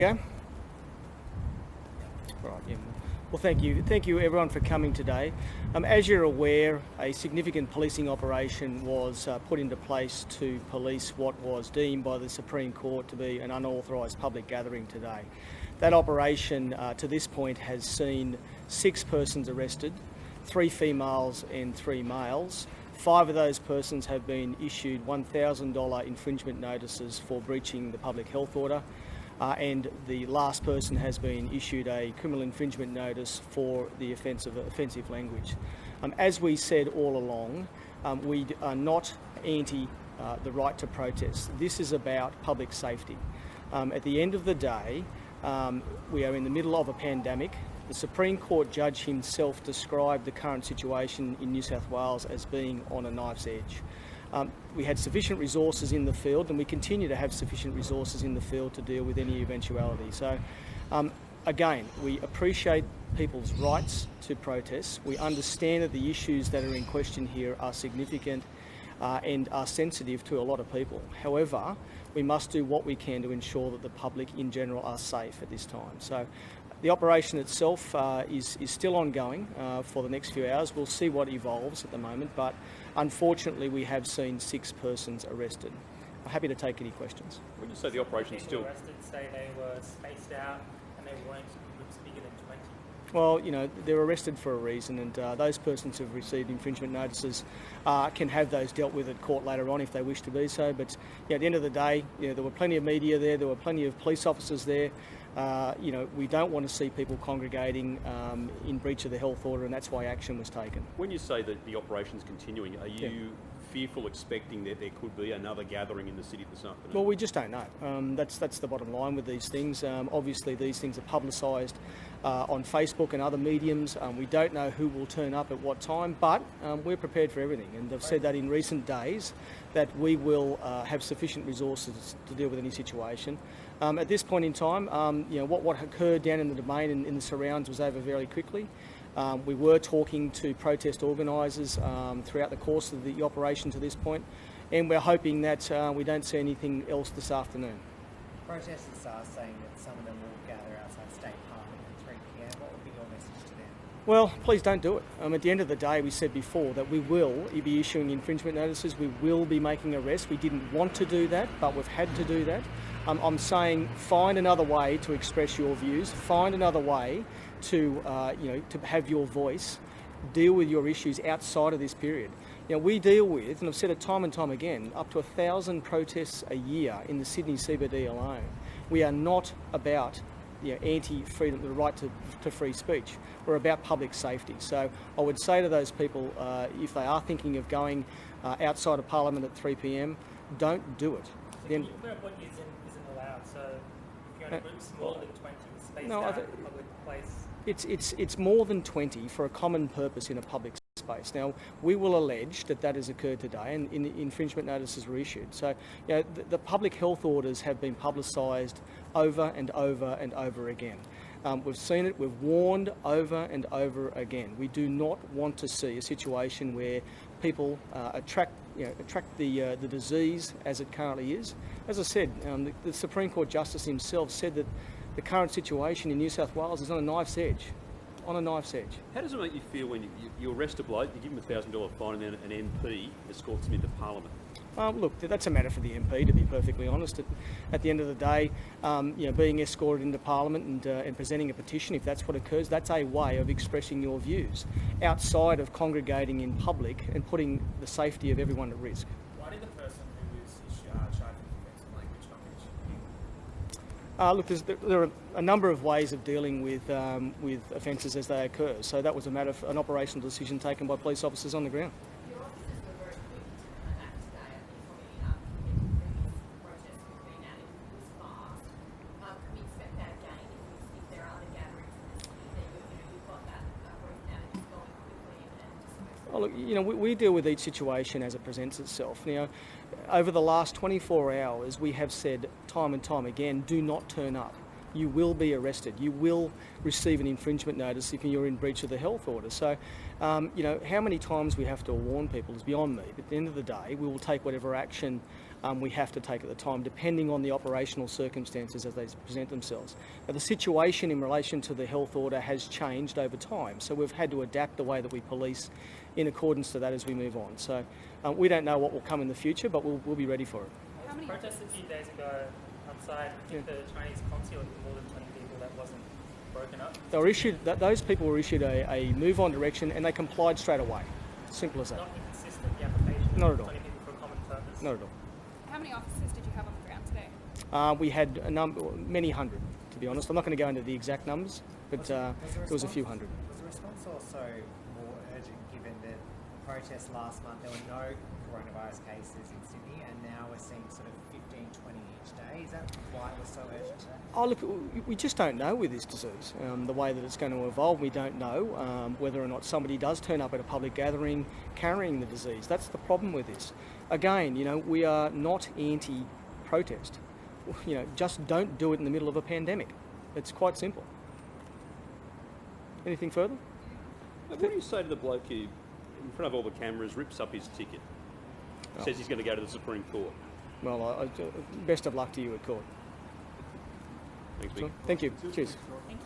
Yeah. Right. Yeah. Well, thank you. Thank you, everyone, for coming today. As you're aware, a significant policing operation was put into place to police what was deemed by the Supreme Court to be an unauthorised public gathering today. That operation, to this point, has seen 6 persons arrested, 3 females and 3 males. 5 of those persons have been issued $1,000 infringement notices for breaching the public health order. And the last person has been issued a criminal infringement notice for the offence of offensive language. As we said all along, we are not anti the right to protest. This is about public safety. At the end of the day, we are in the middle of a pandemic. The Supreme Court judge himself described the current situation in New South Wales as being on a knife's edge. We had sufficient resources in the field, and we continue to have sufficient resources in the field to deal with any eventuality. So, again, we appreciate people's rights to protest. We understand that the issues that are in question here are significant and are sensitive to a lot of people. However, we must do what we can to ensure that the public in general are safe at this time. So, the operation itself is still ongoing for the next few hours. We'll see what evolves at the moment, but unfortunately we have seen 6 persons arrested. I'm happy to take any questions. When you say the operation is still... arrested, say they were spaced out and they weren't groups bigger than 20? Well, you know, they're arrested for a reason, and those persons who have received infringement notices can have those dealt with at court later on if they wish to be so. But at the end of the day, there were plenty of media there were plenty of police officers there. We don't want to see people congregating in breach of the health order, and that's why action was taken. When you say that the operation's continuing, are you fearful, expecting that there could be another gathering in the city this afternoon? Well, we just don't know. That's the bottom line with these things. Obviously, these things are publicised on Facebook and other mediums. We don't know who will turn up at what time, but we're prepared for everything. And I've said that in recent days, that we will have sufficient resources to deal with any situation. At this point in time, what occurred down in the Domain and in the surrounds was over very quickly. We were talking to protest organisers throughout the course of the operation to this point, and we're hoping that we don't see anything else this afternoon. Protesters are saying that some of them will gather outside State Parliament at 3 p.m. What would be your message to them? Well, please don't do it. At the end of the day, we said before that we will be issuing infringement notices. We will be making arrests. We didn't want to do that, but we've had to do that. I'm saying find another way to express your views. Find another way to to have your voice. Deal with your issues outside of this period. We deal with, and I've said it time and time again, up to 1,000 protests a year in the Sydney CBD alone. We are not about anti-freedom, the right to free speech. We're about public safety. So I would say to those people, if they are thinking of going outside of Parliament at 3 p.m, don't do it. So then, what isn't allowed? So if you're in a group smaller than 20, spaced out in a public place? It's more than 20 for a common purpose in a public space. Now, we will allege that has occurred today, and infringement notices were issued. So, the public health orders have been publicised over and over and over again. We've seen it, we've warned over and over again. We do not want to see a situation where people attract the disease as it currently is. As I said, the Supreme Court Justice himself said that the current situation in New South Wales is on a knife's edge. On a knife's edge. How does it make you feel when you arrest a bloke, you give him a $1,000 fine, and then an MP escorts him into Parliament? Look, that's a matter for the MP, to be perfectly honest. At the end of the day, being escorted into Parliament and presenting a petition, if that's what occurs, that's a way of expressing your views outside of congregating in public and putting the safety of everyone at risk. Why did the person who was charged with offensive language not mention you? Look, there are a number of ways of dealing with offences as they occur. So that was a matter of an operational decision taken by police officers on the ground. Your officers were very quick to turn act today, I think, following up with previous protests we've been at. It was fast. Can we expect that again if there are other gatherings in the city that you've got that group now that is going quickly and Oh, look, we deal with each situation as it presents itself. Over the last 24 hours, we have said time and time again, do not turn up. You will be arrested. You will receive an infringement notice if you're in breach of the health order. So, how many times we have to warn people is beyond me. But at the end of the day, we will take whatever action we have to take at the time, depending on the operational circumstances as they present themselves. Now, the situation in relation to the health order has changed over time, so we've had to adapt the way that we police in accordance to that as we move on. So we don't know what will come in the future, but we'll be ready for it. There was a protest a few days ago outside, I think, the Chinese consulate with more than 20 people that wasn't broken up. They were issued, those people were issued a move-on direction, and they complied straight away. Simple as that. Not inconsistent, the application. Not at all. 20 people for a common purpose. Not at all. How many officers did you have on the ground today? We had many hundred, to be honest. I'm not going to go into the exact numbers, but there was a few hundred. Was the response also more urgent given the protest last month? There were no coronavirus cases in Sydney, and now we're seeing sort of 15, 20 each day. Is that why it was so urgent today? Oh, look, we just don't know with this disease, the way that it's going to evolve. We don't know whether or not somebody does turn up at a public gathering carrying the disease. That's the problem with this. Again, we are not anti-protest. Just don't do it in the middle of a pandemic. It's quite simple. Anything further? What do you say to the bloke who, in front of all the cameras, rips up his ticket? Says he's going to go to the Supreme Court. Well, best of luck to you at court. Thanks, Mick. Thank you. Cheers. Thank you.